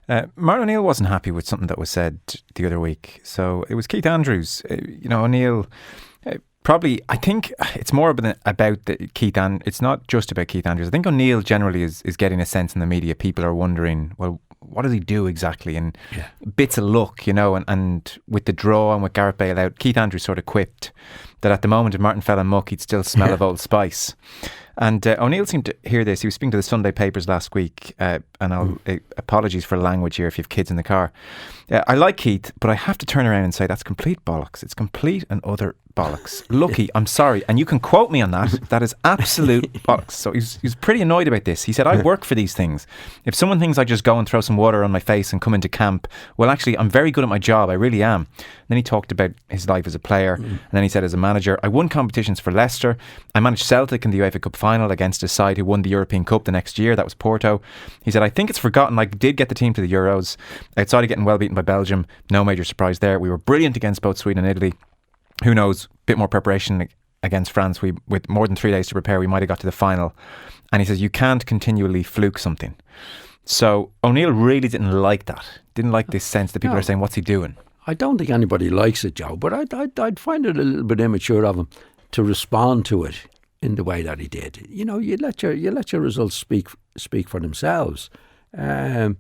Martin O'Neill wasn't happy with something that was said the other week. So it was Keith Andrews. O'Neill... Probably, I think it's more about Keith it's not just about Keith Andrews. I think O'Neill generally is getting a sense in the media. People are wondering, well, what does he do exactly? And bits of luck, and with the draw and with Gareth Bale out, Keith Andrews sort of quipped that at the moment if Martin fell in muck, he'd still smell of Old Spice. And O'Neill seemed to hear this. He was speaking to the Sunday papers last week, and apologies for language here if you have kids in the car. I like Keith, but I have to turn around and say that's complete bollocks. It's complete and utter bollocks. Lucky, I'm sorry, and you can quote me on that. That is absolute bollocks. So he was pretty annoyed about this. He said, I work for these things. If someone thinks I just go and throw some water on my face and come into camp, well, actually, I'm very good at my job. I really am. Then he talked about his life as a player, and then he said, as a manager, I won competitions for Leicester. I managed Celtic in the UEFA Cup final against a side who won the European Cup the next year. That was Porto. He said, I think it's forgotten. I did get the team to the Euros. Outside of getting well beaten by Belgium, no major surprise there. We were brilliant against both Sweden and Italy. Who knows, a bit more preparation against France. With more than 3 days to prepare, we might have got to the final. And he says, you can't continually fluke something. So O'Neill really didn't like that. Didn't like this sense that people are saying, what's he doing? I don't think anybody likes it, Joe, but I'd find it a little bit immature of him to respond to it in the way that he did. You let your results speak for themselves. And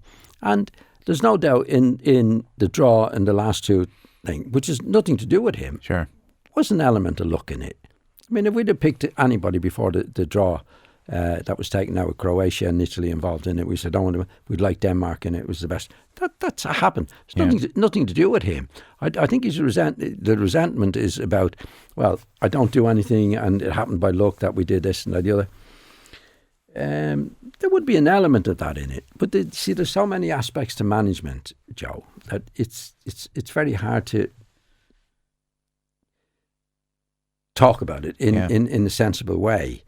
there's no doubt in the draw in the last two thing, which has nothing to do with him. Sure. Was an element of luck in it. I mean, if we'd have picked anybody before the draw that was taken out with Croatia and Italy involved in it, we said, we'd like Denmark and it was the best. That's happened. It's nothing to do with him. I think the resentment is about, well, I don't do anything and it happened by luck that we did this and that the other. There would be an element of that in it, but there's so many aspects to management, Joe, that it's very hard to talk about it in a sensible way.